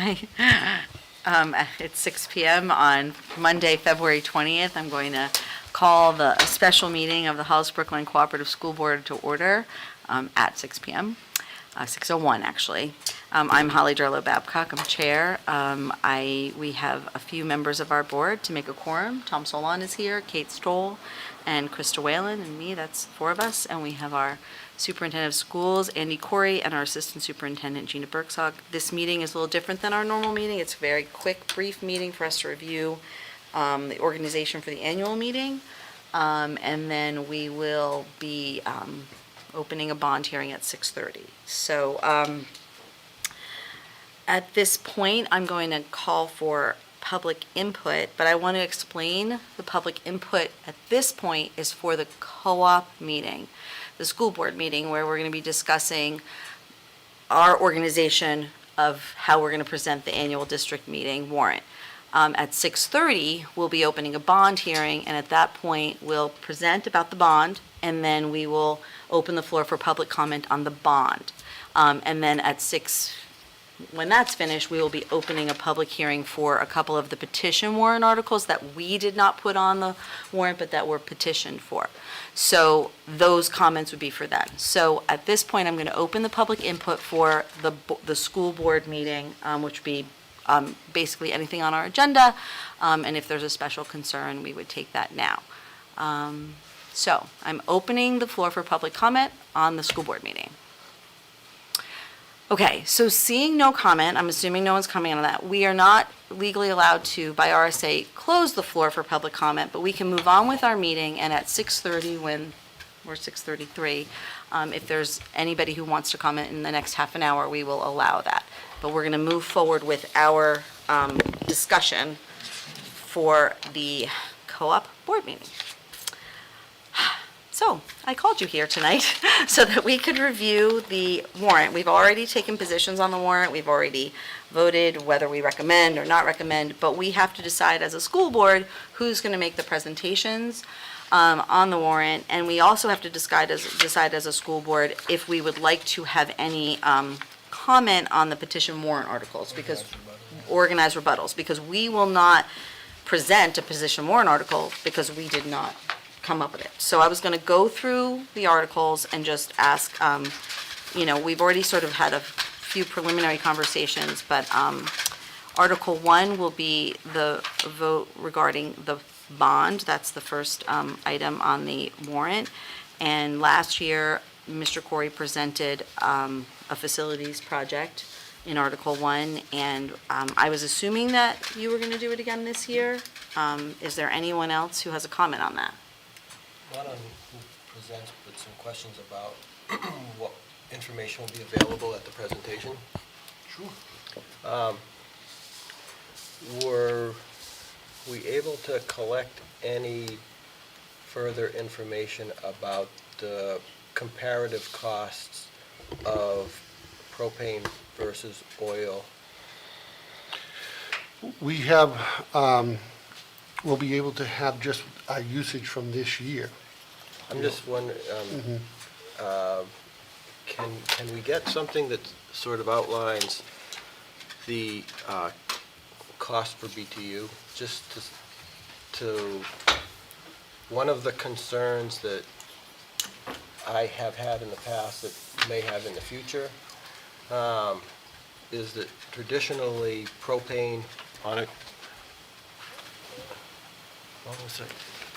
It's 6 PM on Monday, February 20th. I'm going to call the a special meeting of the Hollis Brookline Cooperative School Board to order at 6 PM, 6:01 actually. I'm Holly Durlow Babcock, I'm chair. We have a few members of our board to make a quorum. Tom Solon is here, Kate Stoll, and Krista Whalen, and me, that's 4 of us. And we have our superintendent of schools, Andy Corey, and our assistant superintendent, Gina Bergsock. This meeting is a little different than our normal meeting. It's a very quick, brief meeting for us to review the organization for the annual meeting. And then we will be opening a bond hearing at 6:30. So at this point, I'm going to call for public input, but I want to explain the public input at this point is for the co-op meeting, the school board meeting, where we're going to be discussing our organization of how we're going to present the annual district meeting warrant. At 6:30, we'll be opening a bond hearing, and at that point, we'll present about the bond, and then we will open the floor for public comment on the bond. And then at 6, when that's finished, we will be opening a public hearing for a couple of the petition warrant articles that we did not put on the warrant, but that were petitioned for. So those comments would be for that. So at this point, I'm going to open the public input for the school board meeting, which would be basically anything on our agenda. And if there's a special concern, we would take that now. So I'm opening the floor for public comment on the school board meeting. Okay, so seeing no comment, I'm assuming no one's coming on that. We are not legally allowed to, by RSA, close the floor for public comment, but we can move on with our meeting, and at 6:30, when we're 6:33, if there's anybody who wants to comment in the next half an hour, we will allow that. But we're going to move forward with our discussion for the co-op board meeting. So I called you here tonight so that we could review the warrant. We've already taken positions on the warrant. We've already voted whether we recommend or not recommend, but we have to decide as a school board who's going to make the presentations on the warrant. And we also have to decide as a school board if we would like to have any comment on the petition warrant articles, because organized rebuttals, because we will not present a petition warrant article because we did not come up with it. So I was going to go through the articles and just ask, we've already sort of had a few preliminary conversations, but Article 1 will be the vote regarding the bond. That's the first item on the warrant. And last year, Mr. Corey presented a facilities project in Article 1, and I was assuming that you were going to do it again this year. Is there anyone else who has a comment on that? One on who presents with some questions about what information will be available at the presentation. Sure. Were we able to collect any further information about the comparative costs of propane versus oil? We have, we'll be able to have just our usage from this year. I'm just wondering, can we get something that sort of outlines the cost per BTU? Just to one of the concerns that I have had in the past, that may have in the future, is that traditionally propane on a,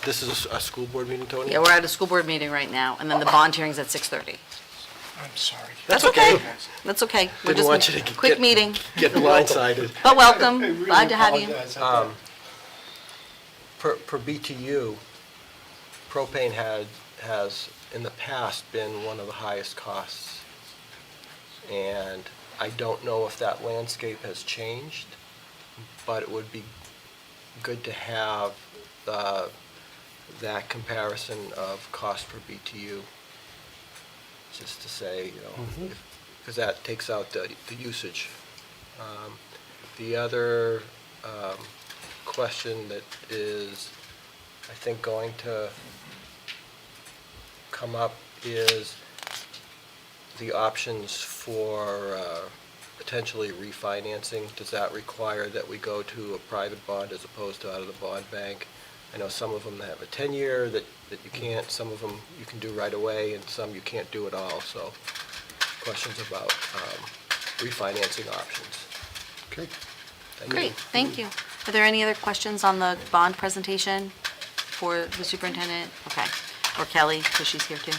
this is a school board meeting, Tony? Yeah, we're at a school board meeting right now, and then the bond hearing's at 6:30. I'm sorry. That's okay. That's okay. We're Didn't want you to quick meeting, get blindsided. but welcome. Glad to have you. Per BTU, propane has in the past been one of the highest costs. And I don't know if that landscape has changed, but it would be good to have that comparison of cost per BTU, just to say, because that takes out the usage. The other question that is, I think, going to come up is the options for potentially refinancing, does that require that we go to a private bond as opposed to out of the bond bank? I know some of them have a 10-year that you can't, some of them you can do right away, and some you can't do at all, so questions about refinancing options. Okay. Thank you. Great, thank you. Are there any other questions on the bond presentation for the superintendent? Okay, or Kelly, because she's here too.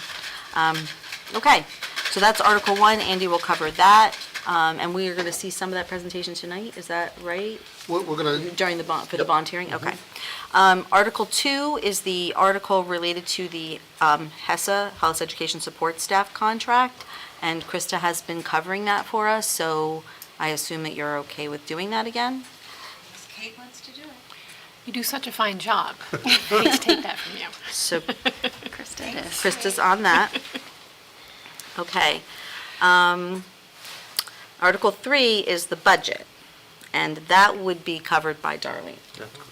Okay, so that's Article 1, Andy will cover that, and we are going to see some of that presentation tonight, is that right? We're going to, During the bond, for the bond hearing, okay. Article 2 is the article related to the HESA, Health Education Support Staff contract, and Krista has been covering that for us, so I assume that you're okay with doing that again? Kate wants to do it. You do such a fine job. I hate to take that from you. So Krista it is. Krista's on that. Okay. Article 3 is the budget, and that would be covered by Darlene. that's correct.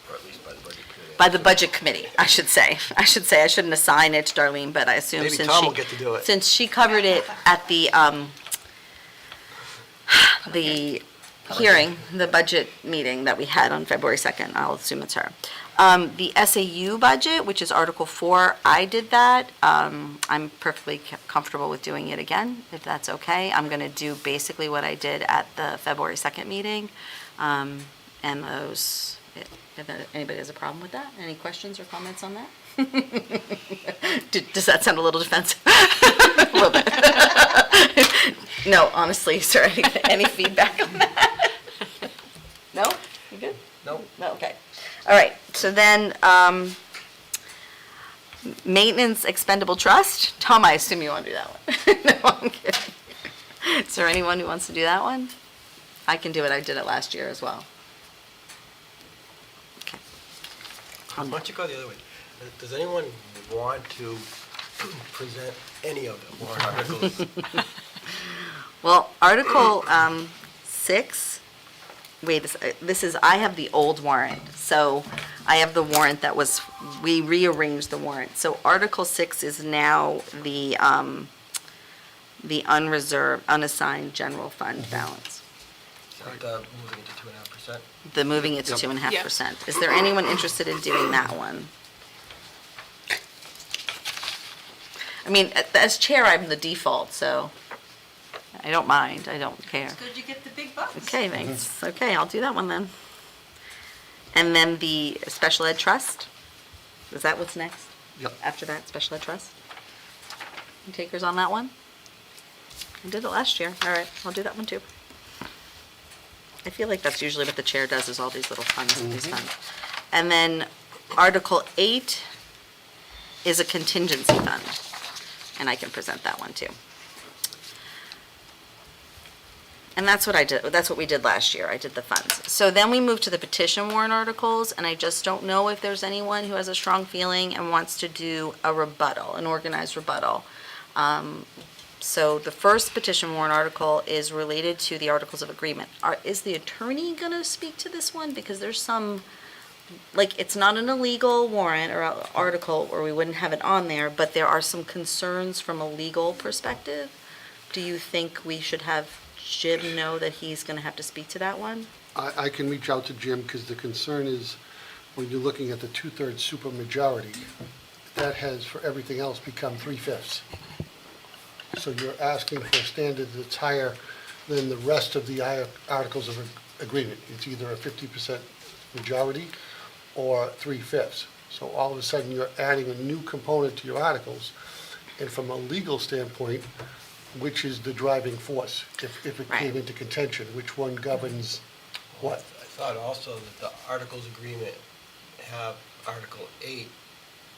Or at least by the budget committee. By the budget committee, I should say. I shouldn't assign it to Darlene, but I assume Maybe since Tom she. will get to do it. Since she covered it at the hearing, the budget meeting that we had on February 2nd, I'll assume it's her. The SAU budget, which is Article 4, I did that. I'm perfectly comfortable with doing it again, if that's okay. I'm going to do basically what I did at the February 2nd meeting. And those, if anybody has a problem with that, any questions or comments on that? Does that sound a little defensive? A little bit. No, honestly, is there any feedback on that? No? You good? No? No, okay. All right, so then, maintenance expendable trust. Tom, I assume you want to do that one. No, I'm kidding. Is there anyone who wants to do that one? I can do it, I did it last year as well. Okay. Why don't you go the other way? Does anyone want to present any of the warrant articles? Well, Article 6, this is, I have the old warrant, so I have the warrant that was, we rearranged the warrant. So Article 6 is now the unreserved, unassigned general fund balance. Is that moving it to 2.5%? The moving it to Yep. 2.5%. Is there anyone interested in doing that one? I mean, as chair, I'm the default, so I don't mind, I don't care. It's good you get the big bucks. Okay, thanks. Okay, I'll do that one then. And then the special ed trust? Is that what's next? Yep. After that, special ed trust? You takers on that one? I did it last year. All right, I'll do that one too. I feel like that's usually what the chair does, is all these little funds, these funds. And then Article 8 is a contingency fund, and I can present that one too. And that's what I did, that's what we did last year, I did the funds. So then we moved to the petition warrant articles, and I just don't know if there's anyone who has a strong feeling and wants to do a rebuttal, an organized rebuttal. So the first petition warrant article is related to the Articles of Agreement. Is the attorney gonna speak to this one? Because there's some, like, it's not an illegal warrant or article, or we wouldn't have it on there, but there are some concerns from a legal perspective. Do you think we should have Jim know that he's gonna have to speak to that one? I can reach out to Jim, because the concern is, when you're looking at the two-thirds supermajority, that has, for everything else, become 3/5. So you're asking for a standard that's higher than the rest of the Articles of Agreement. It's either a 50% majority or 3/5. So all of a sudden, you're adding a new component to your articles, and from a legal standpoint, which is the driving force, if it Right. came into contention, which one governs what? I thought also that the Articles Agreement have Article 8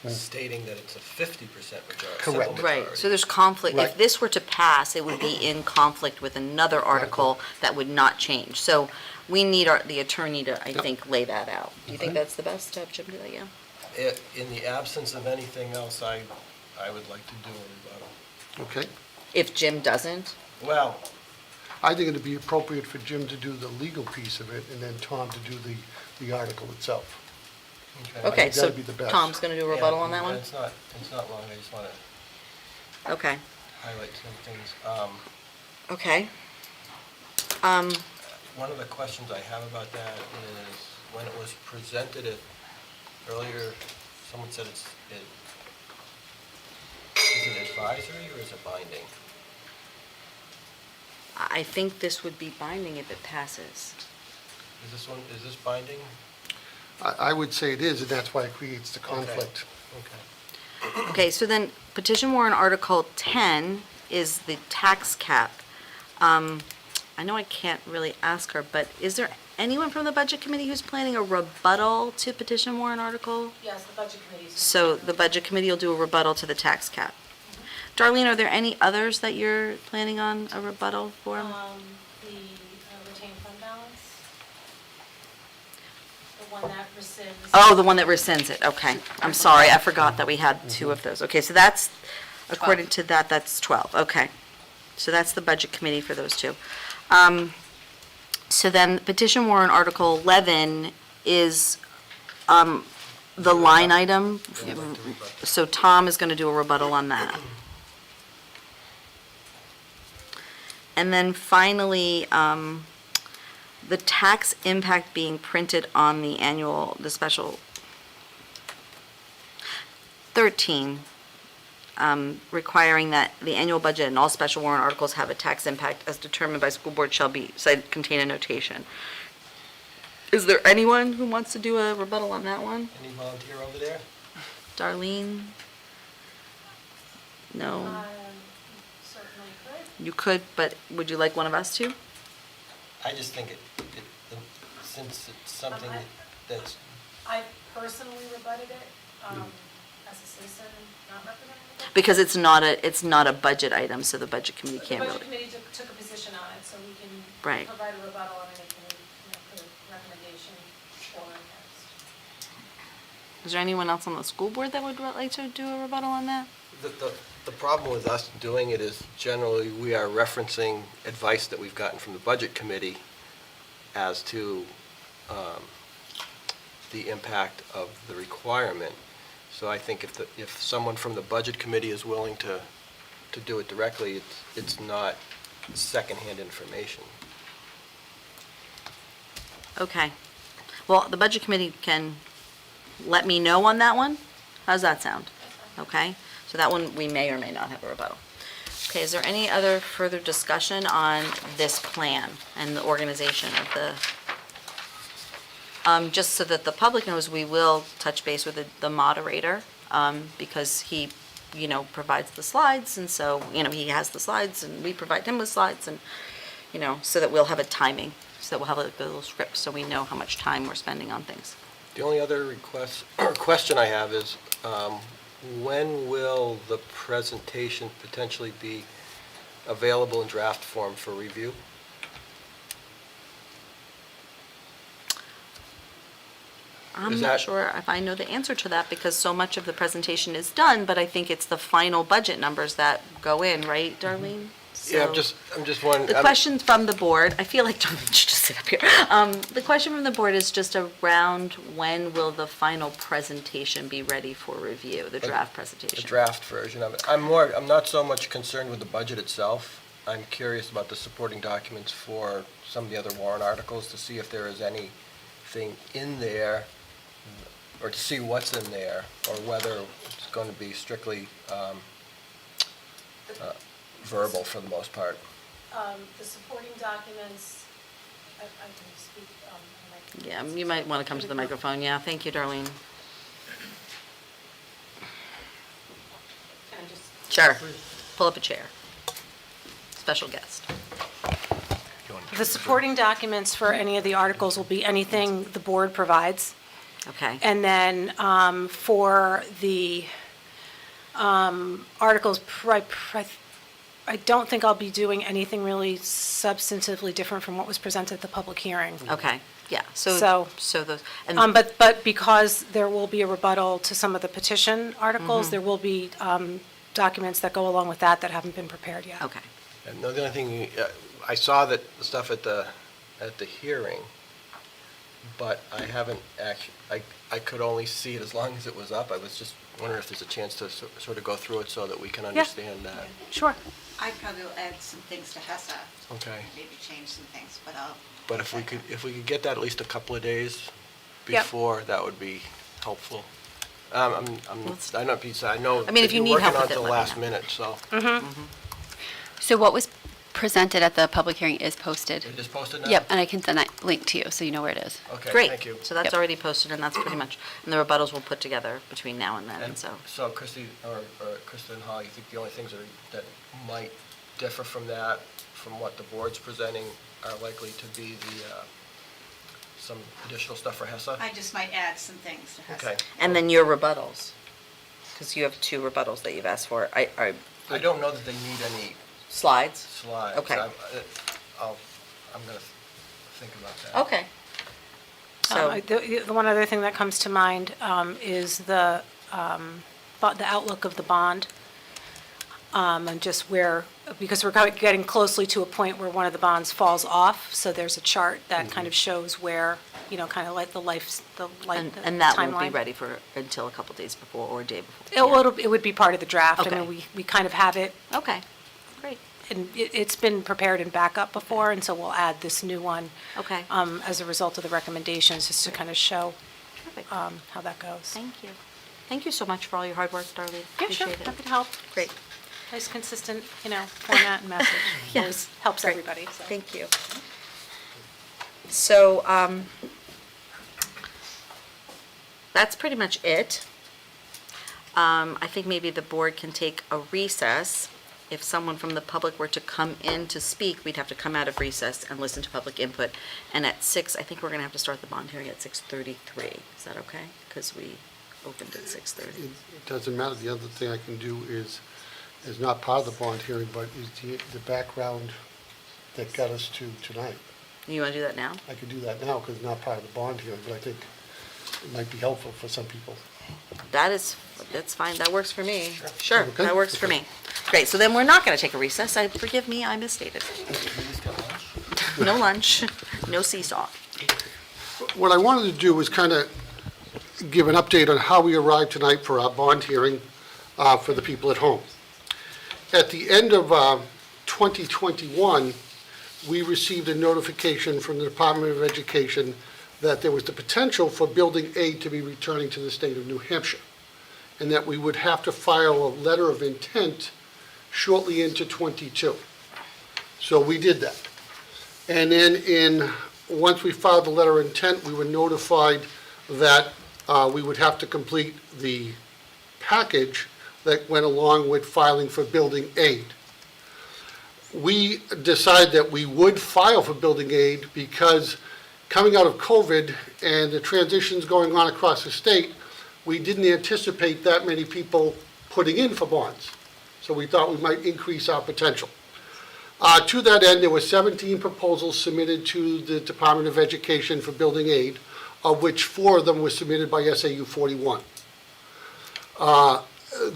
stating that it's a 50% majority. Correct. simple Right, majority. so there's conflict. If Right. this were to pass, it would be in conflict with another article that would not change. So we need the attorney to, I Yep. think, lay that out. Do you think Okay. that's the best, to have Jim do that, yeah? In the absence of anything else, I would like to do a rebuttal. Okay? If Jim doesn't? Well, I think it'd be appropriate for Jim to do the legal piece of it, and then Tom to do the article itself. Okay, that'd so be the best. Tom's gonna do a rebuttal yeah, on that one? It's not long, I just want to, Okay. highlight some things. Okay. One of the questions I have about that is, when it was presented earlier, someone said is it advisory or is it binding? I think this would be binding if it passes. Is this binding? I would say it is, and that's why it creates the conflict. Okay. Okay, so then petition warrant Article 10 is the tax cap. I know I can't really ask her, but is there anyone from the Budget Committee who's planning a rebuttal to petition warrant article? Yes, the budget committee. So the Budget Committee will do a rebuttal to the tax cap. Darlene, are there any others that you're planning on a rebuttal for? The retained fund balance, the one that rescinds. Oh, the one that rescinds it, okay. I'm sorry, I forgot that we had two of those. Okay, so that's, according to that, that's 12, okay. So that's the Budget Committee for those two. So then petition warrant Article 11 is the line item. Yeah, I'd like to rebut. So Tom is going to do a rebuttal on that. And then finally, the tax impact being printed on the special 13, requiring that the annual budget and all special warrant articles have a tax impact as determined by school board shall be, contain a notation. Is there anyone who wants to do a rebuttal on that one? Any volunteer over there? Darlene? No? Certainly could. You could, but would you like one of us to? I just think since it's something that's, I personally rebutted it, as a citizen, not representing the budget. Because it's not a budget item, so the Budget Committee can't The really. budget committee took a position on it, so we can Right. provide a rebuttal on anything, put a recommendation for or against. Is there anyone else on the school board that would like to do a rebuttal on that? the problem with us doing it is generally we are referencing advice that we've gotten from the Budget Committee as to the impact of the requirement. So I think if someone from the Budget Committee is willing to do it directly, it's not secondhand information. Okay. Well, the Budget Committee can let me know on that one. How's that sound? Okay? So that one, we may or may not have a rebuttal. Okay, is there any other further discussion on this plan and the organization of the, just so that the public knows, we will touch base with the moderator, because he, provides the slides, and so, he has the slides, and we provide him with slides, and, so that we'll have a timing, so that we'll have a little script, so we know how much time we're spending on things. The only other request, or question I have is, when will the presentation potentially be available in draft form for review? I'm Is not that- sure if I know the answer to that, because so much of the presentation is done, but I think it's the final budget numbers that go in, right, Darlene? Yeah, So- I'm just wondering. The question from the board, I feel like Darlene should just sit up here. The question from the board is just around when will the final presentation be ready for review, the draft presentation? The draft version of it. I'm not so much concerned with the budget itself. I'm curious about the supporting documents for some of the other warrant articles to see if there is anything in there, or to see what's in there, or whether it's going to be strictly verbal for the most part. The supporting documents, I can speak, on the Yeah, you might want to come to the microphone. Yeah, thank you, Darlene. Can I just? Sure. Pull up a chair. Special guest. The supporting documents for any of the articles will be anything the board provides. Okay. And then for the articles, I don't think I'll be doing anything really substantively different from what was presented at the public hearing. Okay, yeah, So- so the, But because there will be a rebuttal to some of the petition articles, there will be documents that go along with that haven't been prepared yet. okay. And the only thing, I saw that the stuff at the hearing, but I haven't actually, I could only see it as long as it was up. I was just wondering if there's a chance to sort of go through it so that we can understand that. Sure. I probably will add some things to HESA, Okay. maybe change some things, but I'll. But if we could get that at least a couple of days Yep. before, that would be helpful. I know, Pizza, I know I mean, if that you you're need help working on with to it, the let me last know. minute, so. So what was presented at the public hearing is posted. It is posted now? Yep, and I can send that link to you, so you know where it is. Okay, Great. thank you. So that's Yep. already posted, and that's pretty much, and the rebuttals we'll put together between now and then, And so. so Christie, or Krista and Holly, you think the only things that might differ from that, from what the board's presenting, are likely to be some additional stuff for HESA? I just might add some things to HESA. Okay. And then your rebuttals, because you have 2 rebuttals that you've asked for. I don't know that they need any slides? slides. Okay. I'm going to think about that. Okay. So, The one other thing that comes to mind is the outlook of the bond, and just where, because we're getting closely to a point where one of the bonds falls off, so there's a chart that kind of shows where, kind of like the timeline. and that won't be ready until a couple days before or a day before? It would be part of the draft. I Okay. mean, we kind of have it, Okay, great. and it's been prepared in backup before, and so we'll add this new one Okay, as a result of the recommendations, just to kind of show perfect. how that goes. Thank you. Thank you so much for all your hard work, Darlene. Yeah, sure, Appreciate it. happy to help. Great. Nice, consistent, format and message. Yeah. Always helps Great. everybody, so. Thank you. So, that's pretty much it. I think maybe the board can take a recess. If someone from the public were to come in to speak, we'd have to come out of recess and listen to public input. And at 6, I think we're going to have to start the bond hearing at 6:33. Is that okay? Because we opened at 6:30. It doesn't matter. The other thing I can do is not part of the bond hearing, but is the background that got us to tonight. You want to do that now? I could do that now because it's not part of the bond hearing, but I think it might be helpful for some people. That's fine, that works for me. Sure, Okay. that works for me. Great, so then we're not gonna take a recess, forgive me, I misstated. No lunch, no seesaw. What I wanted to do was kind of give an update on how we arrived tonight for our bond hearing for the people at home. At the end of 2021, we received a notification from the Department of Education that there was the potential for Building A to be returning to the state of New Hampshire, and that we would have to file a letter of intent shortly into '22. So we did that. And then once we filed the letter of intent, we were notified that we would have to complete the package that went along with filing for building aid. We decided that we would file for building aid because coming out of COVID and the transitions going on across the state, we didn't anticipate that many people putting in for bonds. So we thought we might increase our potential. To that end, there were 17 proposals submitted to the Department of Education for building aid, of which 4 of them were submitted by SAU 41.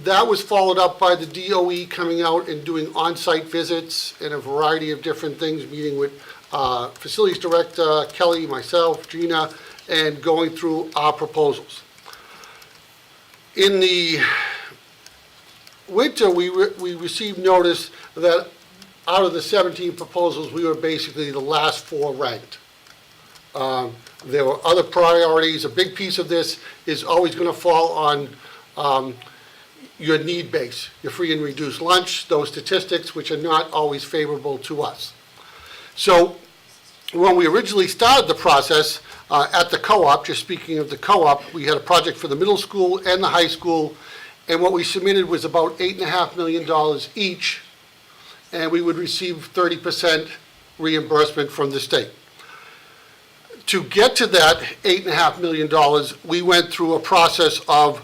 That was followed up by the DOE coming out and doing on-site visits and a variety of different things, meeting with Facilities Director Kelly, myself, Gina, and going through our proposals. In the winter, we received notice that out of the 17 proposals, we were basically the last 4 ranked. There were other priorities. A big piece of this is always going to fall on your need base, your free and reduced lunch, those statistics, which are not always favorable to us. So when we originally started the process at the co-op, just speaking of the co-op, we had a project for the middle school and the high school, and what we submitted was about $8.5 million each, and we would receive 30% reimbursement from the state. To get to that $8.5 million, we went through a process of,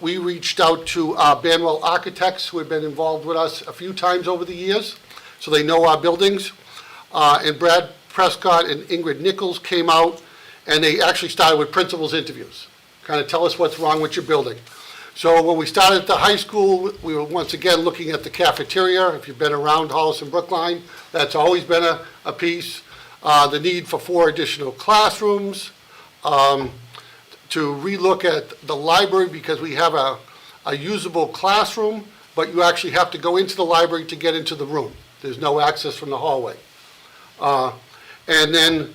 we reached out to Banwell Architects, who had been involved with us a few times over the years, so they know our buildings. And Brad Prescott and Ingrid Nichols came out, and they actually started with principals interviews. Kind of tell us what's wrong with your building. So when we started at the high school, we were once again looking at the cafeteria. If you've been around Hollis and Brookline, that's always been a piece. the need for 4 additional classrooms, to relook at the library because we have a usable classroom, but you actually have to go into the library to get into the room. There's no access from the hallway. And then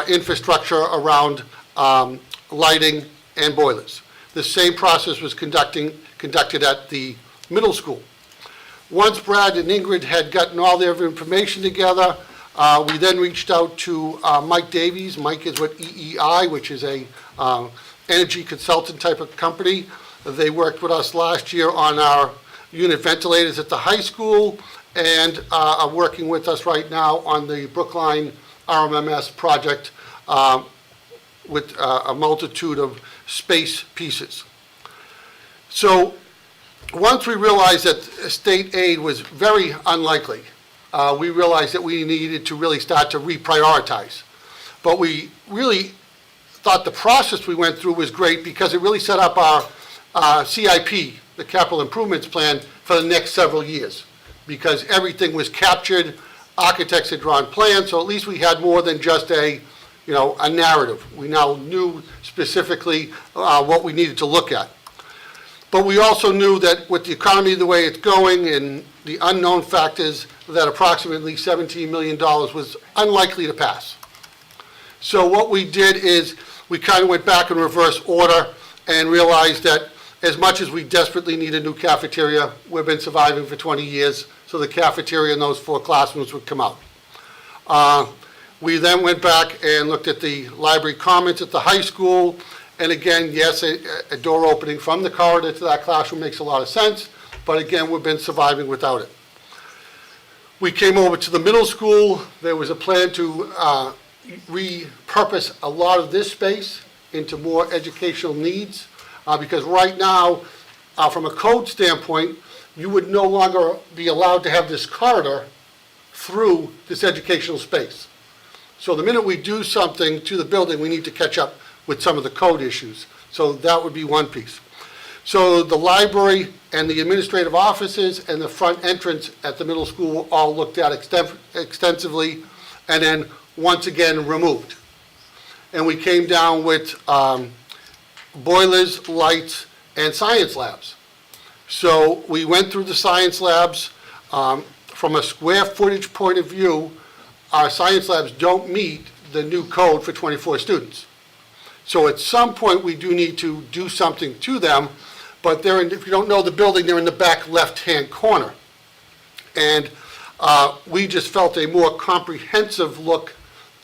infrastructure around lighting and boilers. The same process was conducted at the middle school. Once Brad and Ingrid had gotten all their information together, we then reached out to Mike Davies. Mike is with EEI, which is a energy consultant type of company. They worked with us last year on our unit ventilators at the high school and are working with us right now on the Brookline RMMS project with a multitude of space pieces. So once we realized that state aid was very unlikely, we realized that we needed to really start to reprioritize. But we really thought the process we went through was great because it really set up our CIP, the capital improvements plan, for the next several years. Because everything was captured, architects had drawn plans, so at least we had more than just a narrative. We now knew specifically what we needed to look at. But we also knew that with the economy the way it's going and the unknown factors, that approximately $17 million was unlikely to pass. So what we did is we kind of went back in reverse order and realized that as much as we desperately need a new cafeteria, we've been surviving for 20 years, so the cafeteria in those 4 classrooms would come out. We then went back and looked at the library commons at the high school, and again, yes, a door opening from the corridor to that classroom makes a lot of sense, but again, we've been surviving without it. We came over to the middle school. There was a plan to repurpose a lot of this space into more educational needs, because right now, from a code standpoint, you would no longer be allowed to have this corridor through this educational space. So the minute we do something to the building, we need to catch up with some of the code issues. So that would be one piece. So the library and the administrative offices and the front entrance at the middle school were all looked at extensively and then once again removed. And we came down with boilers, lights, and science labs. So we went through the science labs. From a square footage point of view, our science labs don't meet the new code for 24 students. So at some point, we do need to do something to them, but they're in, if you don't know the building, they're in the back left-hand corner. And we just felt a more comprehensive look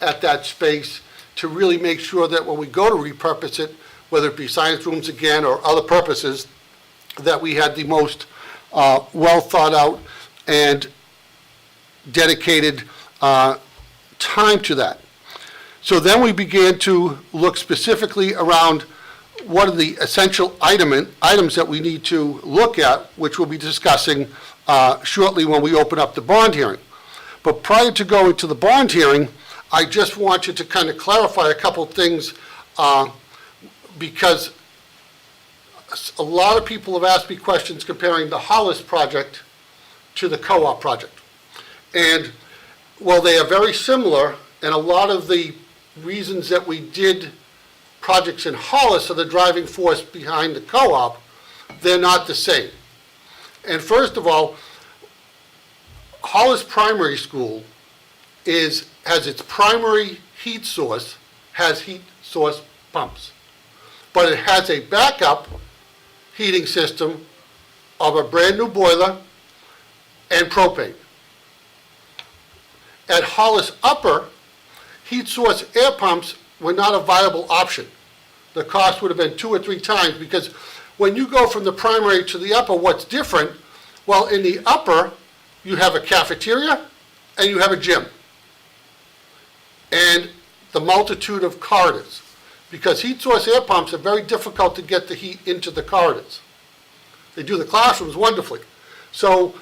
at that space to really make sure that when we go to repurpose it, whether it be science rooms again or other purposes, that we had the most well thought out and dedicated time to that. So then we began to look specifically around what are the essential items that we need to look at, which we'll be discussing shortly when we open up the bond hearing. But prior to going to the bond hearing, I just want you to kind of clarify a couple things because a lot of people have asked me questions comparing the Hollis project to the co-op project. And while they are very similar, and a lot of the reasons that we did projects in Hollis are the driving force behind the co-op, they're not the same. And first of all, Hollis Primary School has its primary heat source, has heat source pumps. But it has a backup heating system of a brand new boiler and propane. At Hollis Upper, heat source air pumps were not a viable option. The cost would have been 2 or 3 times because when you go from the primary to the upper, what's different? Well, in the upper, you have a cafeteria and you have a gym. And the multitude of corridors. Because heat source air pumps are very difficult to get the heat into the corridors. They do the classrooms wonderfully. So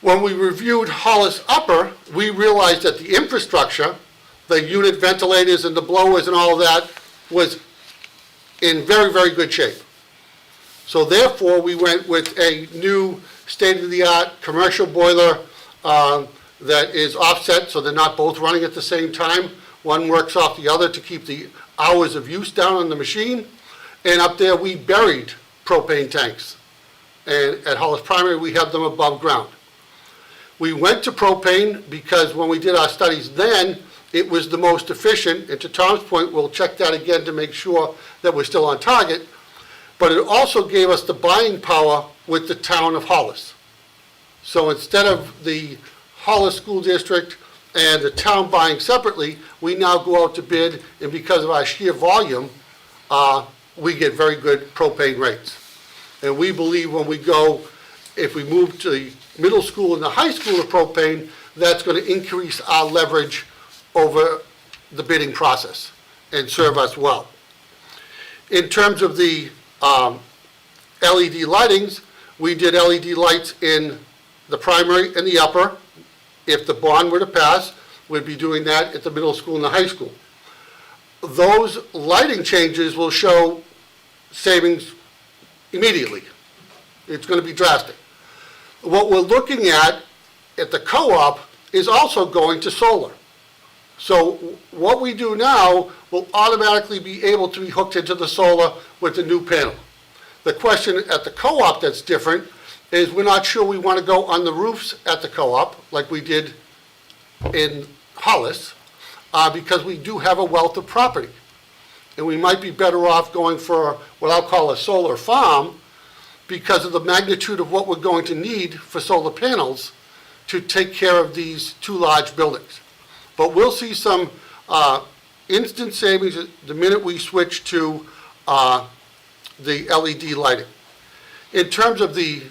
when we reviewed Hollis Upper, we realized that the infrastructure, the unit ventilators and the blowers and all of that, was in very, very good shape. So therefore, we went with a new state-of-the-art commercial boiler, that is offset, so they're not both running at the same time. One works off the other to keep the hours of use down on the machine. And up there, we buried propane tanks. And at Hollis Primary, we have them above ground. We went to propane because when we did our studies then, it was the most efficient. And to Tom's point, we'll check that again to make sure that we're still on target. But it also gave us the buying power with the town of Hollis. So instead of the Hollis School District and the town buying separately, we now go out to bid, and because of our sheer volume, we get very good propane rates. And we believe when we go, if we move to the middle school and the high school of propane, that's going to increase our leverage over the bidding process and serve us well. In terms of the LED lightings, we did LED lights in the primary and the upper. If the bond were to pass, we'd be doing that at the middle school and the high school. Those lighting changes will show savings immediately. It's going to be drastic. What we're looking at the co-op is also going to solar. So what we do now will automatically be able to be hooked into the solar with the new panel. The question at the co-op that's different is we're not sure we want to go on the roofs at the co-op like we did in Hollis, because we do have a wealth of property. And we might be better off going for what I'll call a solar farm because of the magnitude of what we're going to need for solar panels to take care of these two large buildings. But we'll see some instant savings the minute we switch to the LED lighting. In terms of the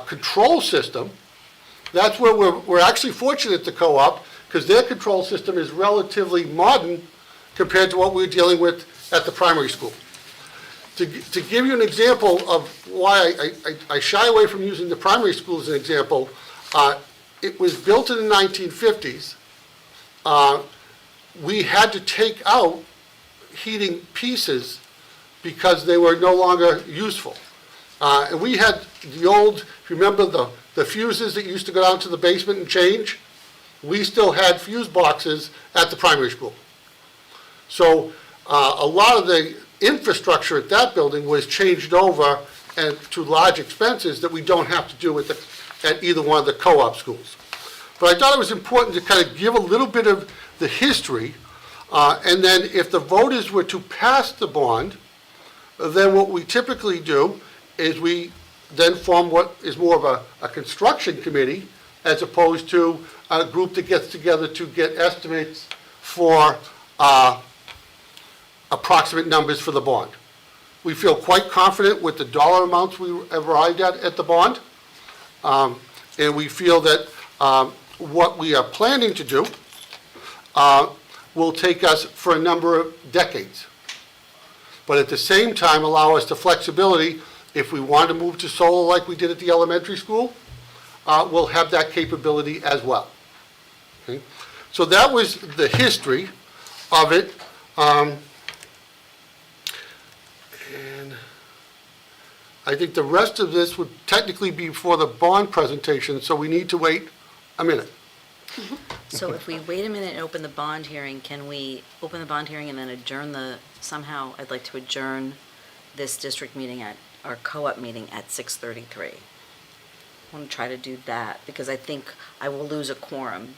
control system, that's where we're actually fortunate at the co-op because their control system is relatively modern compared to what we're dealing with at the primary school. To give you an example of why I shy away from using the primary school as an example, it was built in the 1950s. We had to take out heating pieces because they were no longer useful. And we had the old, if you remember the fuses that used to go down to the basement and change? We still had fuse boxes at the primary school. So a lot of the infrastructure at that building was changed over and to large expenses that we don't have to do at either one of the co-op schools. But I thought it was important to kind of give a little bit of the history, and then if the voters were to pass the bond, then what we typically do is we then form what is more of a construction committee as opposed to a group that gets together to get estimates for approximate numbers for the bond. We feel quite confident with the dollar amounts we arrived at the bond, and we feel that what we are planning to do will take us for a number of decades. But at the same time, allow us the flexibility, if we want to move to solar like we did at the elementary school, we'll have that capability as well. Okay? So that was the history of it. And I think the rest of this would technically be for the bond presentation, so we need to wait a minute. So if we wait a minute and open the bond hearing, can we open the bond hearing and then adjourn somehow I'd like to adjourn this district meeting our co-op meeting at 6:33. I want to try to do that because I think I will lose a quorum.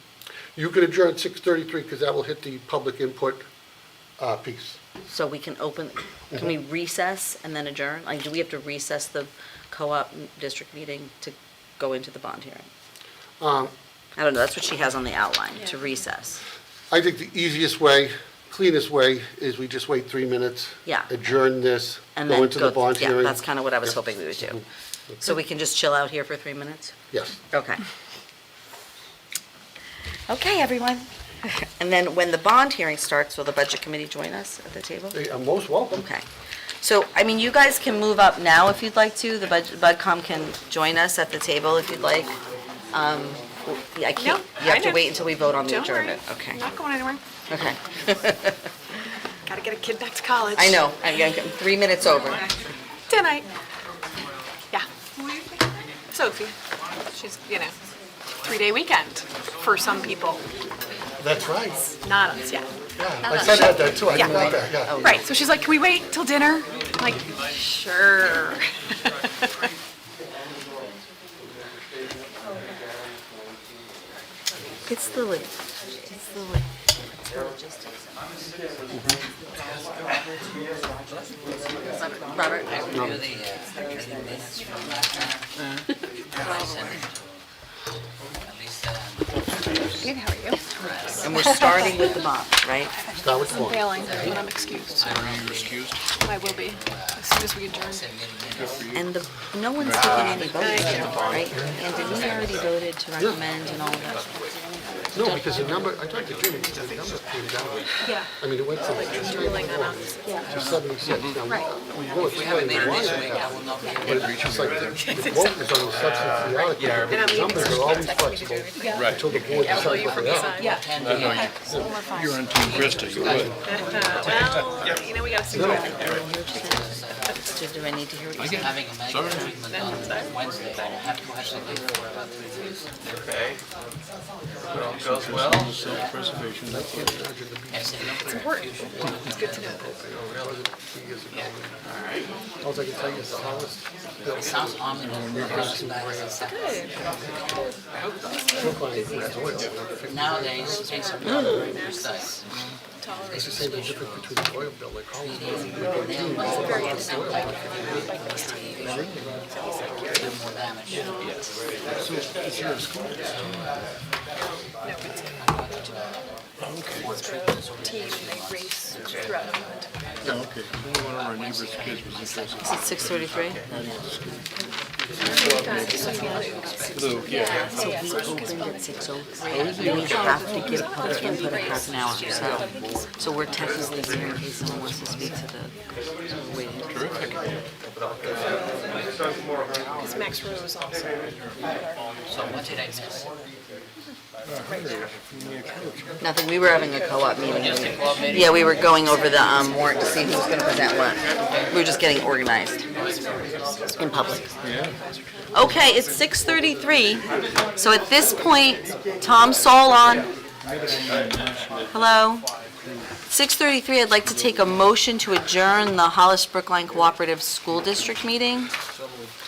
You can adjourn at 6:33 because that will hit the public input piece. So we can can we recess and then adjourn? Like, do we have to recess the co-op district meeting to go into the bond hearing? I don't know, that's what she has on the outline, to recess. I think the easiest way, cleanest way, is we just wait 3 minutes. Yeah. Adjourn this, And go then into the bond yeah, hearing. that's kind of what I was Yep. hoping we would do. Okay. So we can just chill out here for 3 minutes? Yes. Okay. Okay, everyone. And then when the bond hearing starts, will the budget committee join us at the table? They are most welcome. Okay. So, I mean, you guys can move up now if you'd like to. The BudCom can join us at the table if you'd like. Yeah, I can't, No, you have I to know. wait until we vote on the Don't worry. adjournment. Okay, I'm not going anywhere. okay. Gotta get a kid back to college. I know, I'm 3 minutes over. Tonight. Yeah. Sophie. She's, 3-day weekend for some people, That's right. not us, yeah. Yeah, my son had that too, I Yeah. forgot that, yeah. Right, so she's like, can we wait till dinner? I'm like, sure. It's the lid. It's the lid. Robert? Good, how are you? And we're starting with the bond, right? Start with the one. Failing, but I'm excused. I will be, as soon as we adjourn. And no one's taken any votes, right? And did we already voted to recommend and all of that? No, because the number, I talked to Jimmy, the number came down. Yeah. I mean, it went from Ruling on us. to 76. Now, Right. we will explain why that, but it's just like the vote is on the substance of the article. The numbers are always flexible until the board decides what they are. Yeah. You're on Team Krista, you would. Well, you know, we gotta see. So do I need to hear what you're saying? Having a medical treatment on Wednesday, I'll have to actually leave for about 3 weeks. Okay. Well, goes well. Self-preservation, that's what It's important. It's good to know. All I can tell you is the Hollis It sounds ominous. Nowadays, it takes a very precise. It's the same difference between the oil bill, like Hollis. Very interesting. More damage. So it's your school. Team, they race throughout the event. Okay, one of our neighbor's kids was interested. Is it 6:33? Lou, yeah. So we opened at 6:03. We have to give public input at half an hour, so we're technically here in case someone wants to speak to the waiting. Because Max Rose also. So what did I miss? Nothing, we were having a co-op meeting. Just a club meeting? Yeah, we were going over the warrant to see who's going to present what. We were just getting organized in public. Okay, it's 6:33, so at this point, Tom Saul on. Hello? 6:33, I'd like to take a motion to adjourn the Hollis Brookline Cooperative School District meeting.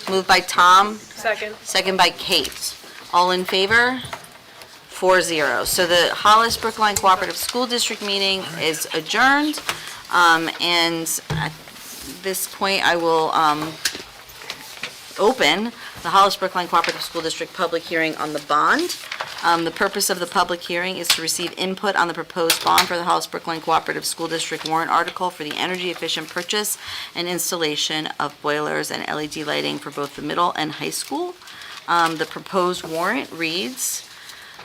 Moved by Tom, Second. second by Kate. All in favor? 4-0. So the Hollis Brookline Cooperative School District meeting is adjourned. And at this point, I will open the Hollis Brookline Cooperative School District public hearing on the bond. The purpose of the public hearing is to receive input on the proposed bond for the Hollis Brookline Cooperative School District warrant article for the energy-efficient purchase and installation of boilers and LED lighting for both the middle and high school. The proposed warrant reads,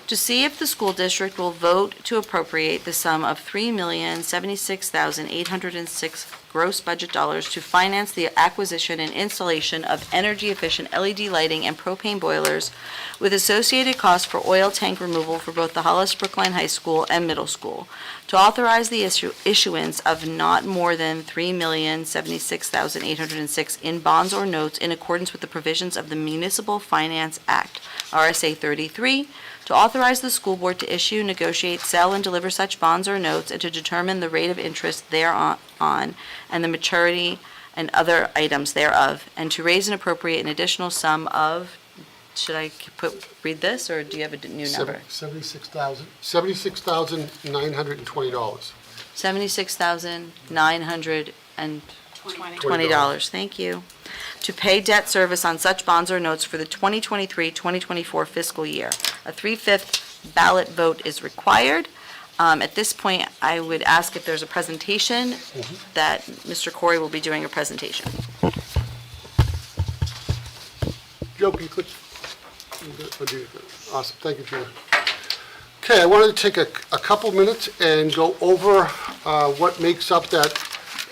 to see if the school district will vote to appropriate the sum of $3,076,806 gross budget dollars to finance the acquisition and installation of energy-efficient LED lighting and propane boilers with associated costs for oil tank removal for both the Hollis Brookline High School and Middle School. To authorize the issuance of not more than $3,076,806 in bonds or notes in accordance with the provisions of the Municipal Finance Act, RSA 33, to authorize the school board to issue, negotiate, sell, and deliver such bonds or notes, and to determine the rate of interest thereon and the maturity and other items thereof, and to raise and appropriate an additional sum of, should I read this, or do you have a new number? $76,920. $76,920, thank you. To pay debt service on such bonds or notes for the 2023-2024 fiscal year. A 3/5 ballot vote is required. At this point, I would ask if there's a presentation, that Mr. Corey will be doing a presentation. Joe, can you click? Awesome, thank you, Gina. Okay, I wanted to take a couple minutes and go over what makes up that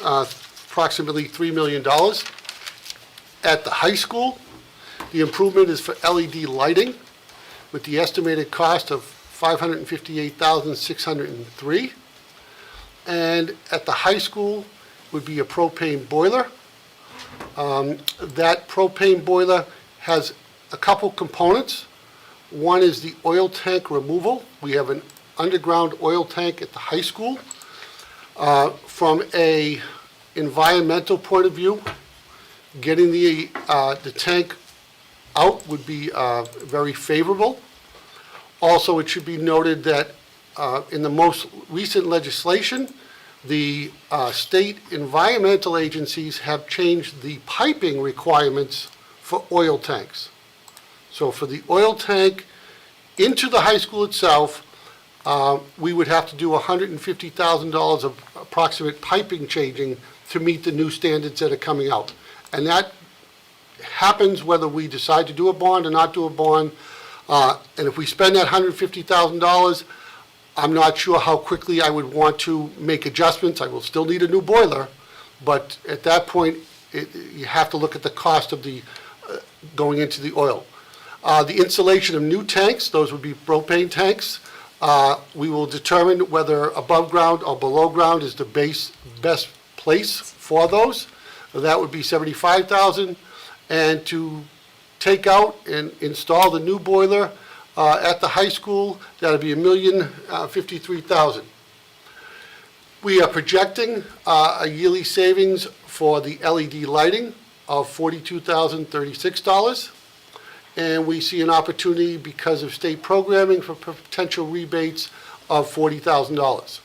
approximately $3 million. At the high school, the improvement is for LED lighting with the estimated cost of $558,603. And at the high school would be a propane boiler. That propane boiler has a couple components. One is the oil tank removal. We have an underground oil tank at the high school. From a environmental point of view, getting the tank out would be very favorable. Also, it should be noted that in the most recent legislation, the state environmental agencies have changed the piping requirements for oil tanks. So for the oil tank into the high school itself, we would have to do $150,000 of approximate piping changing to meet the new standards that are coming out. And that happens whether we decide to do a bond or not do a bond. And if we spend that $150,000, I'm not sure how quickly I would want to make adjustments. I will still need a new boiler, but at that point, you have to look at the cost of the going into the oil. The installation of new tanks, those would be propane tanks. We will determine whether above ground or below ground is the best place for those. That would be $75,000. And to take out and install the new boiler at the high school, that would be $1,053,000. We are projecting a yearly savings for the LED lighting of $42,036. And we see an opportunity because of state programming for potential rebates of $40,000.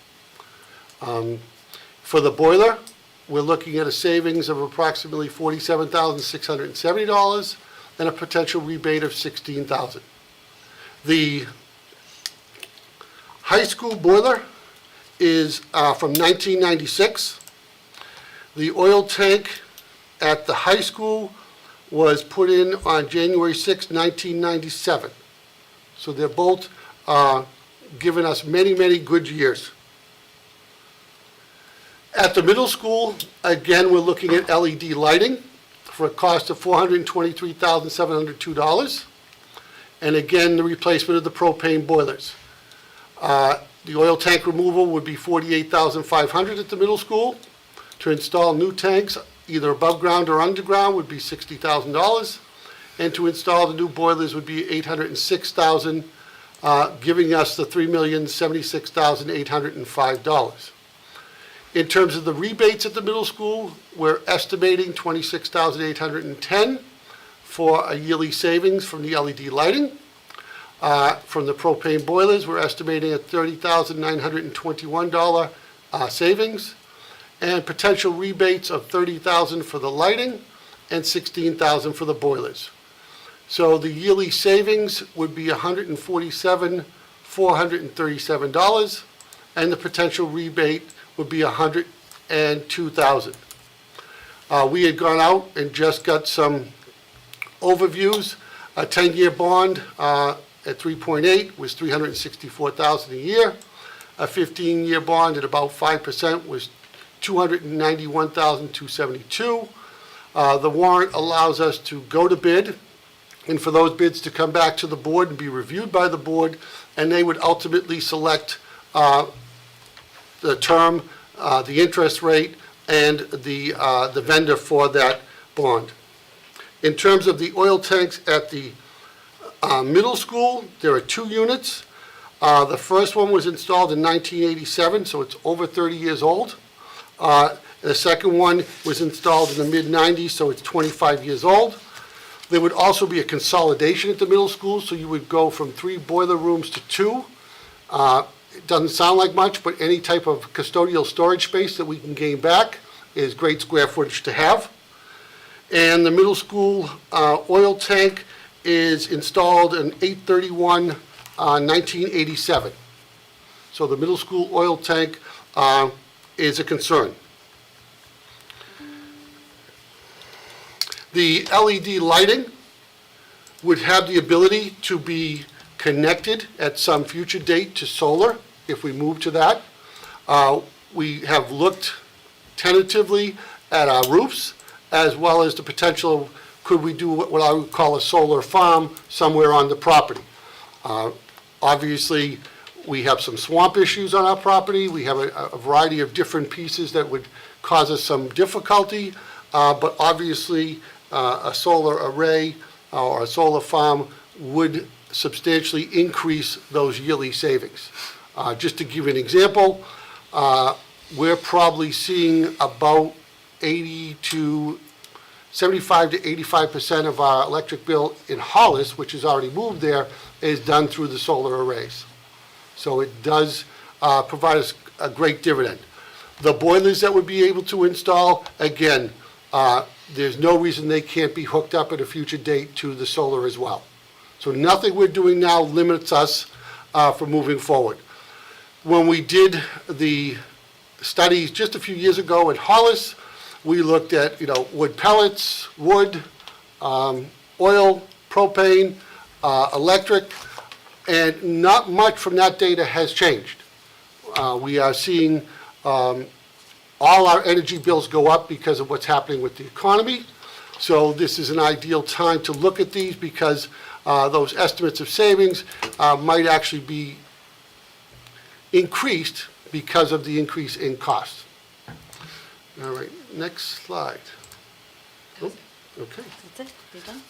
For the boiler, we're looking at a savings of approximately $47,670 and a potential rebate of $16,000. The high school boiler is from 1996. The oil tank at the high school was put in on January 6, 1997. So they're both giving us many, many good years. At the middle school, again, we're looking at LED lighting for a cost of $423,702. And again, the replacement of the propane boilers. The oil tank removal would be $48,500 at the middle school. To install new tanks, either above ground or underground, would be $60,000. And to install the new boilers would be $806,000, giving us the $3,076,805. In terms of the rebates at the middle school, we're estimating $26,810 for a yearly savings from the LED lighting. From the propane boilers, we're estimating a $30,921 savings, and potential rebates of $30,000 for the lighting and $16,000 for the boilers. So the yearly savings would be $147,437, and the potential rebate would be $102,000. We had gone out and just got some overviews. A 10-year bond at 3.8 was $364,000 a year. A 15-year bond at about 5% was $291,272. The warrant allows us to go to bid, and for those bids to come back to the board and be reviewed by the board, and they would ultimately select the term, the interest rate, and the vendor for that bond. In terms of the oil tanks at the middle school, there are 2 units. The first one was installed in 1987, so it's over 30 years old. The second one was installed in the mid-90s, so it's 25 years old. There would also be a consolidation at the middle school, so you would go from 3 boiler rooms to 2. It doesn't sound like much, but any type of custodial storage space that we can gain back is great square footage to have. And the middle school oil tank is installed in 8/31/1987. So the middle school oil tank is a concern. The LED lighting would have the ability to be connected at some future date to solar if we move to that. We have looked tentatively at our roofs, as well as the potential of could we do what I would call a solar farm somewhere on the property. Obviously, we have some swamp issues on our property. We have a variety of different pieces that would cause us some difficulty, but obviously a solar array or a solar farm would substantially increase those yearly savings. Just to give you an example, we're probably seeing about 75 to 85% of our electric bill in Hollis, which is already moved there, is done through the solar arrays. So it does provide us a great dividend. The boilers that we'd be able to install, again, there's no reason they can't be hooked up at a future date to the solar as well. So nothing we're doing now limits us from moving forward. When we did the studies just a few years ago in Hollis, we looked at, wood pellets, wood, oil, propane, electric, and not much from that data has changed. We are seeing all our energy bills go up because of what's happening with the economy. So this is an ideal time to look at these because those estimates of savings might actually be increased because of the increase in cost. All right, next slide. Oh, okay. That's it? You done?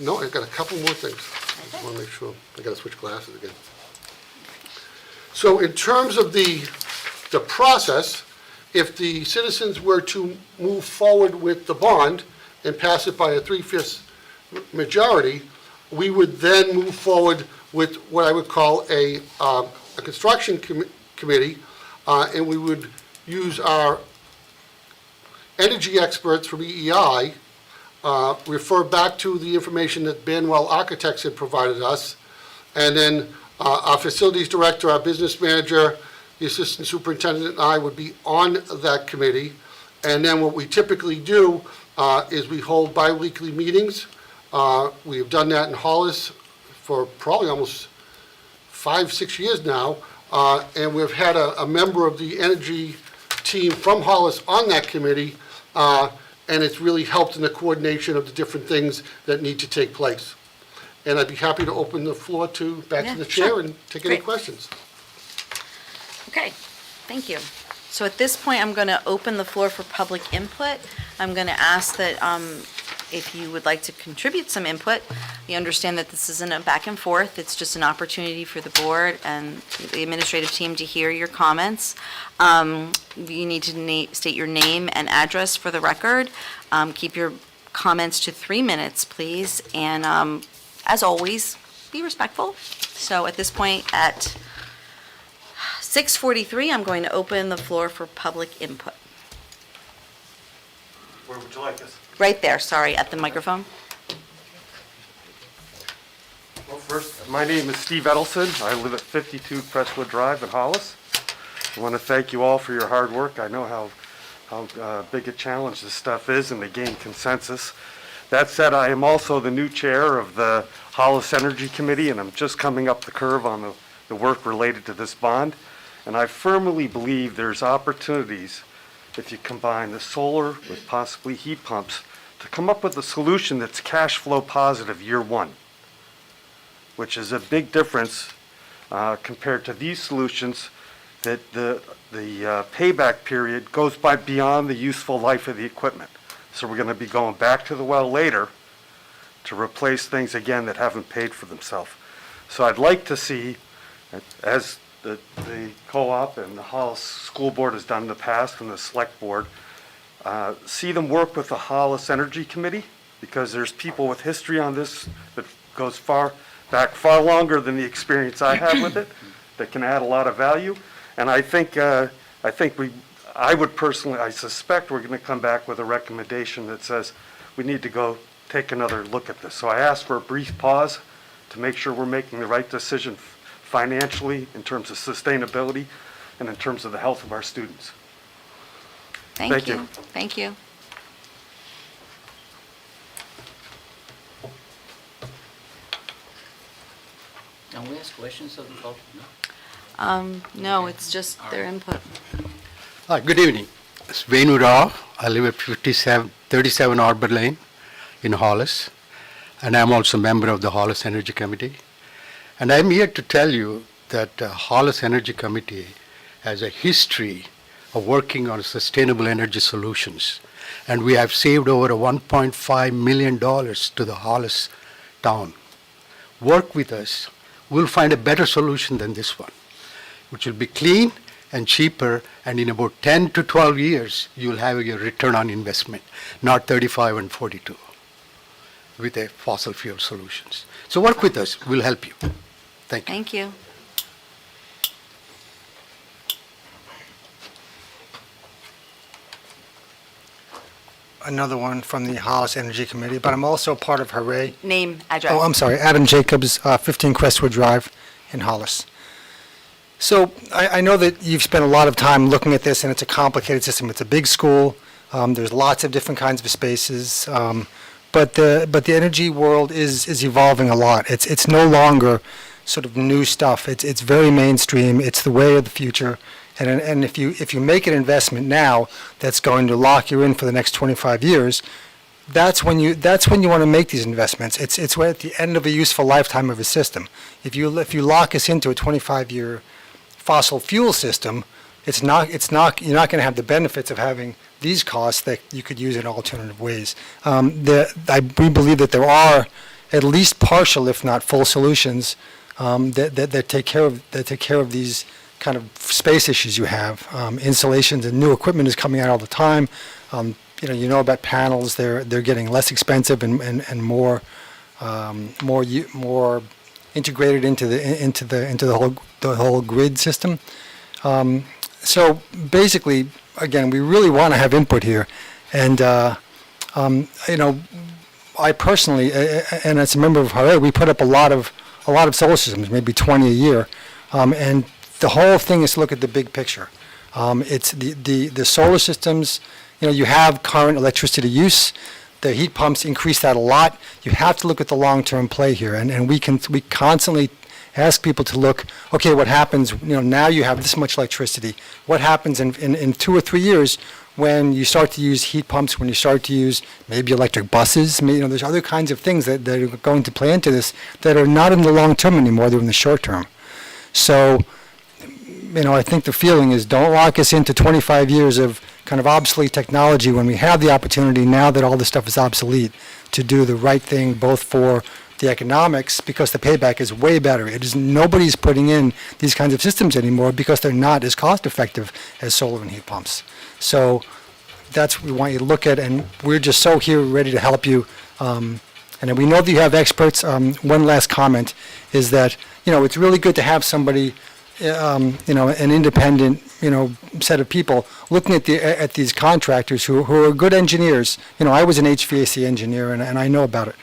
No, I've got a couple more things. I just want to make sure. I got to switch glasses again. So in terms of the process, if the citizens were to move forward with the bond and pass it by a 3/5 majority, we would then move forward with what I would call a construction committee, and we would use our energy experts from EEI, refer back to the information that Banwell Architects had provided us, and then our facilities director, our business manager, the assistant superintendent, and I would be on that committee. And then what we typically do is we hold bi-weekly meetings. We have done that in Hollis for probably almost 5-6 years now, and we've had a member of the energy team from Hollis on that committee, and it's really helped in the coordination of the different things that need to take place. And I'd be happy to open the floor back Yeah, to the chair sure. and take any Great. questions. Okay, thank you. So at this point, I'm going to open the floor for public input. I'm going to ask that if you would like to contribute some input, you understand that this isn't a back and forth. It's just an opportunity for the board and the administrative team to hear your comments. You need to state your name and address for the record. Keep your comments to 3 minutes, please. And as always, be respectful. So at this point, at 6:43, I'm going to open the floor for public input. Where would you like us? Right there, sorry, at the microphone. Well, first, my name is Steve Edelson. I live at 52 Crestwood Drive in Hollis. I want to thank you all for your hard work. I know how big a challenge this stuff is, and to gain consensus. That said, I am also the new chair of the Hollis Energy Committee, and I'm just coming up the curve on the work related to this bond. And I firmly believe there's opportunities, if you combine the solar with possibly heat pumps, to come up with a solution that's cash flow positive year one, which is a big difference compared to these solutions that the payback period goes by beyond the useful life of the equipment. So we're going to be going back to the well later to replace things again that haven't paid for themselves. So I'd like to see, as the co-op and the Hollis School Board has done in the past, and the Select Board, see them work with the Hollis Energy Committee, because there's people with history on this that goes far longer than the experience I have with it, that can add a lot of value. And I suspect we're going to come back with a recommendation that says we need to go take another look at this. So I ask for a brief pause to make sure we're making the right decision financially, in terms of sustainability, and in terms of the health of our students. Thank you. Thank you. Can we ask questions of the public? No, it's just their input. Hi, good evening. It's Venu Rao. I live at 37 Arbor Lane in Hollis, and I'm also a member of the Hollis Energy Committee. And I'm here to tell you that Hollis Energy Committee has a history of working on sustainable energy solutions. And we have saved over $1.5 million to the Hollis town. work with us, we'll find a better solution than this one, which will be clean and cheaper, and in about 10 to 12 years, you'll have your return on investment, not 35 and 42 with a fossil fuel solutions. So work with us, we'll help you. Thank you. Thank you. Another one from the Hollis Energy Committee, but I'm also part of Hooray. Name, address. Oh, I'm sorry, Adam Jacobs, 15 Crestwood Drive in Hollis. So I know that you've spent a lot of time looking at this, and it's a complicated system. It's a big school. There's lots of different kinds of spaces. But the energy world is evolving a lot. It's no longer sort of new stuff. It's very mainstream. It's the way of the future. And if you make an investment now that's going to lock you in for the next 25 years, that's when you want to make these investments. It's at the end of a useful lifetime of a system. If you lock us into a 25-year fossil fuel system, you're not going to have the benefits of having these costs that you could use in alternative ways. We believe that there are at least partial, if not full, solutions that take care of these kind of space issues you have. Installations and new equipment is coming out all the time. You know about panels; they're getting less expensive and more integrated into the whole grid system. So basically, again, we really want to have input here, and I personally, and as a member of Hooray, we put up a lot of solar systems, maybe 20 a year, and the whole thing is to look at the big picture. It's the solar systems. You have current electricity use. The heat pumps increase that a lot. You have to look at the long-term play here, and we constantly ask people to look, okay, what happens, now you have this much electricity. What happens in 2 or 3 years when you start to use heat pumps, when you start to use maybe electric buses? There's other kinds of things that are going to play into this that are not in the long term anymore, they're in the short term. So, I think the feeling is don't lock us into 25 years of kind of obsolete technology when we have the opportunity, now that all this stuff is obsolete, to do the right thing both for the economics, because the payback is way better. Nobody's putting in these kinds of systems anymore because they're not as cost effective as solar and heat pumps. So that's what we want you to look at, and we're just so here ready to help you. And we know that you have experts. One last comment is that, it's really good to have somebody, an independent, set of people looking at these contractors who are good engineers. I was an HVAC engineer, and I know about it.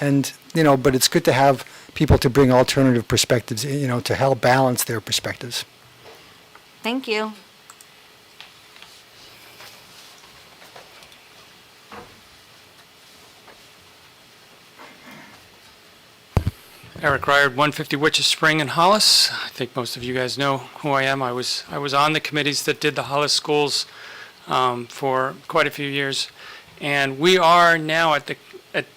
And, but it's good to have people to bring alternative perspectives, to help balance their perspectives. Thank you. Eric Ryard, 150 Witches Spring in Hollis. I think most of you guys know who I am. I was on the committees that did the Hollis schools for quite a few years, and we are now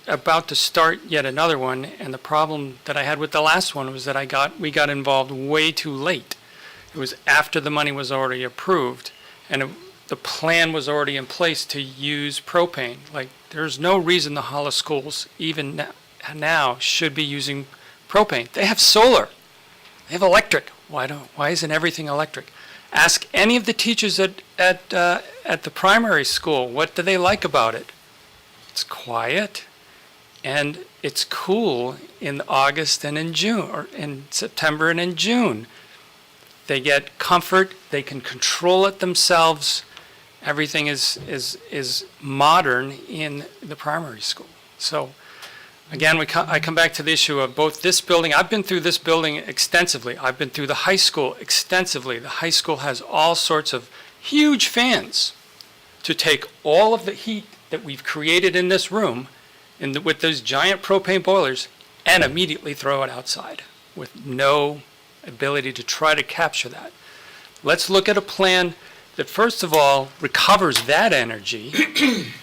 about to start yet another one. And the problem that I had with the last one was that we got involved way too late. It was after the money was already approved, and the plan was already in place to use propane. Like, there's no reason the Hollis schools even now should be using propane. They have solar. They have electric. Why isn't everything electric? Ask any of the teachers at the primary school, what do they like about it? It's quiet, and it's cool in August and in June, or in September and in June. They get comfort. They can control it themselves. Everything is modern in the primary school. So, again, I come back to the issue of both this building. I've been through this building extensively. I've been through the high school extensively. The high school has all sorts of huge fans to take all of the heat that we've created in this room with those giant propane boilers and immediately throw it outside with no ability to try to capture that. Let's look at a plan that, first of all, recovers that energy,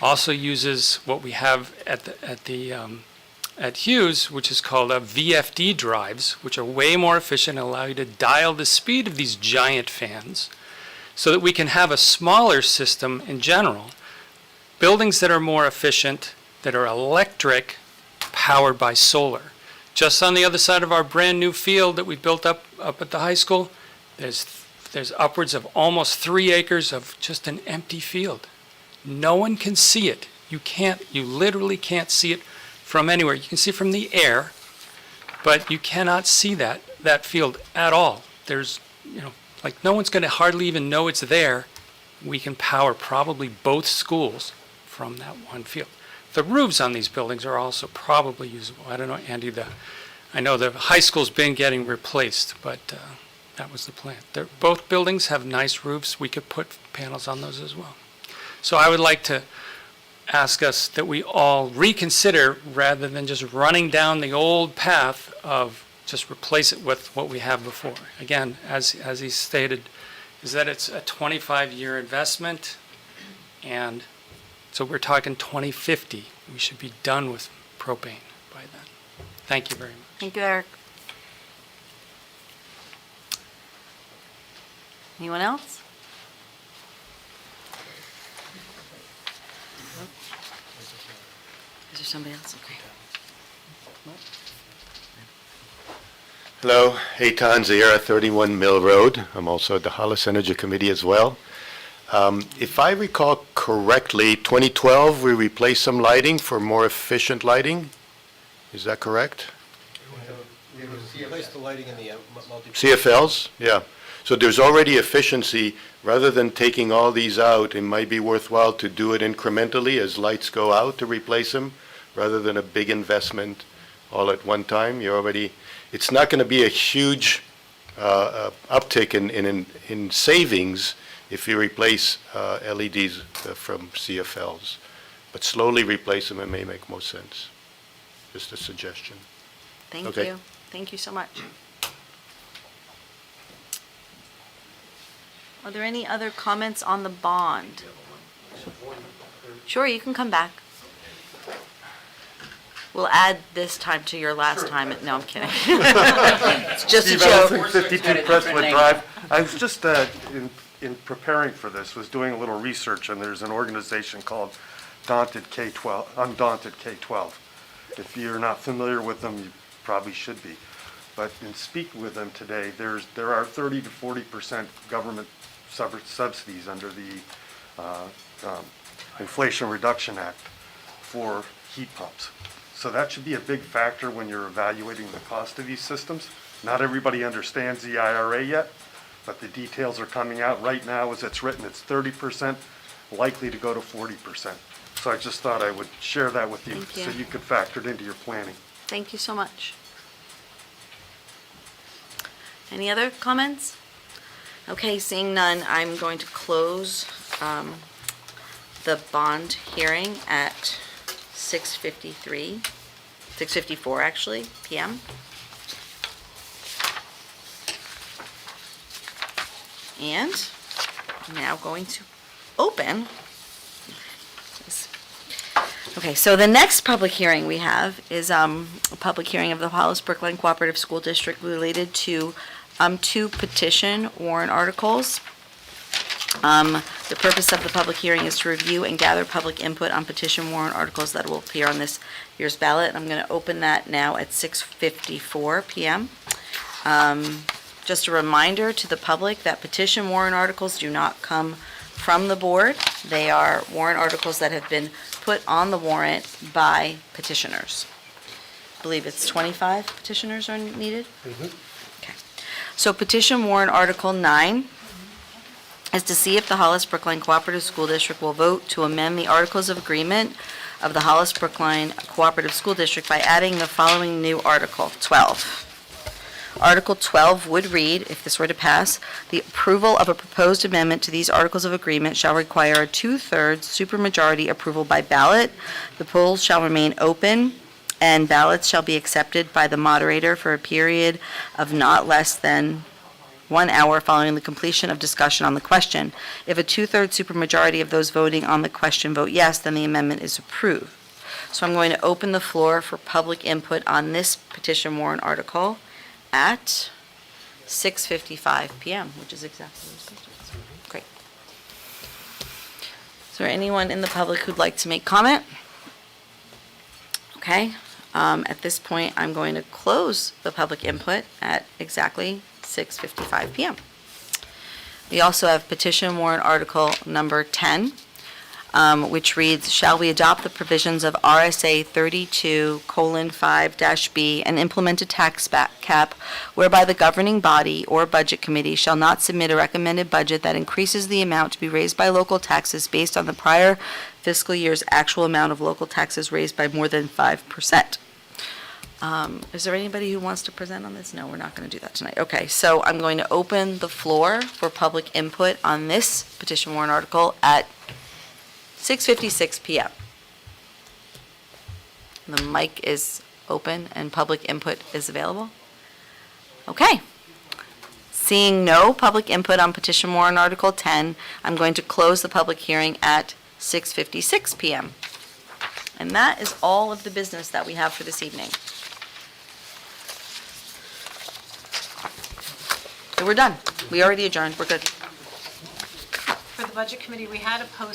also uses what we have at Hughes, which is called VFD drives, which are way more efficient and allow you to dial the speed of these giant fans so that we can have a smaller system in general. Buildings that are more efficient, that are electric, powered by solar. just on the other side of our brand-new field that we built up at the high school, there's upwards of almost 3 acres of just an empty field. No one can see it. You literally can't see it from anywhere. You can see it from the air, but you cannot see that field at all. There's, like, no one's going to hardly even know it's there. We can power probably both schools from that one field. The roofs on these buildings are also probably usable. I don't know, Andy, I know the high school's been getting replaced, but that was the plan. Both buildings have nice roofs. We could put panels on those as well. So I would like to ask us that we all reconsider, rather than just running down the old path of just replace it with what we have before. Again, as he stated, is that it's a 25-year investment, and so we're talking 2050. We should be done with propane by then. Thank you very much. Thank you, Eric. Anyone else? Is there somebody else? Okay. Hello, Eitan Zaira, 31 Mill Road. I'm also at the Hollis Energy Committee as well. If I recall correctly, 2012, we replaced some lighting for more efficient lighting. Is that correct? Replace the lighting in the multi. CFLs? Yeah. So there's already efficiency. Rather than taking all these out, it might be worthwhile to do it incrementally as lights go out to replace them, rather than a big investment all at one time. It's not going to be a huge uptick in savings if you replace LEDs from CFLs. But slowly replace them, it may make more sense. Just a suggestion. Thank Okay. you. Thank you so much. Are there any other comments on the bond? Sure, you can come back. We'll add this time to your last time. No, I'm kidding. It's just a Steve joke. Ellison, 52 Crestwood Drive. I was just, in preparing for this, was doing a little research, and there's an organization called Undaunted K-12. If you're not familiar with them, you probably should be. But in speaking with them today, there are 30 to 40% government subsidies under the Inflation Reduction Act for heat pumps. So that should be a big factor when you're evaluating the cost of these systems. Not everybody understands the IRA yet, but the details are coming out right now. As it's written, it's 30%, likely to go to 40%. So I just thought I would share that with you, Thank you. so you could factor it into your planning. Thank you so much. Any other comments? Okay, seeing none, I'm going to close the bond hearing at 6:54 actually, PM. And I'm now going to open. Okay, so the next public hearing we have is a public hearing of the Hollis Brookline Cooperative School District related to 2 petition warrant articles. The purpose of the public hearing is to review and gather public input on petition warrant articles that will appear on this year's ballot. I'm going to open that now at 6:54 PM. Just a reminder to the public that petition warrant articles do not come from the board. They are warrant articles that have been put on the warrant by petitioners. I believe it's 25 petitioners are needed? Okay. So petition warrant Article 9 is to see if the Hollis Brookline Cooperative School District will vote to amend the Articles of Agreement of the Hollis Brookline Cooperative School District by adding the following new Article 12. Article 12 would read, if this were to pass, the approval of a proposed amendment to these Articles of Agreement shall require a 2/3 supermajority approval by ballot. The polls shall remain open, and ballots shall be accepted by the moderator for a period of not less than 1 hour following the completion of discussion on the question. If a 2/3 supermajority of those voting on the question vote yes, then the amendment is approved. So I'm going to open the floor for public input on this petition warrant article at 6:55 PM, which is exactly what it's supposed to be. Great. Is there anyone in the public who'd like to make comment? Okay. At this point, I'm going to close the public input at exactly 6:55 PM. We also have petition warrant article number 10, which reads, "Shall we adopt the provisions of RSA 32:5-B and implement a tax cap whereby the governing body or budget committee shall not submit a recommended budget that increases the amount to be raised by local taxes based on the prior fiscal year's actual amount of local taxes raised by more than 5%. Is there anybody who wants to present on this? No, we're not going to do that tonight. Okay, so I'm going to open the floor for public input on this petition warrant article at 6:56 PM. The mic is open and public input is available. Okay. Seeing no public input on petition warrant article 10, I'm going to close the public hearing at 6:56 PM. And that is all of the business that we have for this evening. So we're done. We already adjourned. We're good. For the Budget Committee, we had a post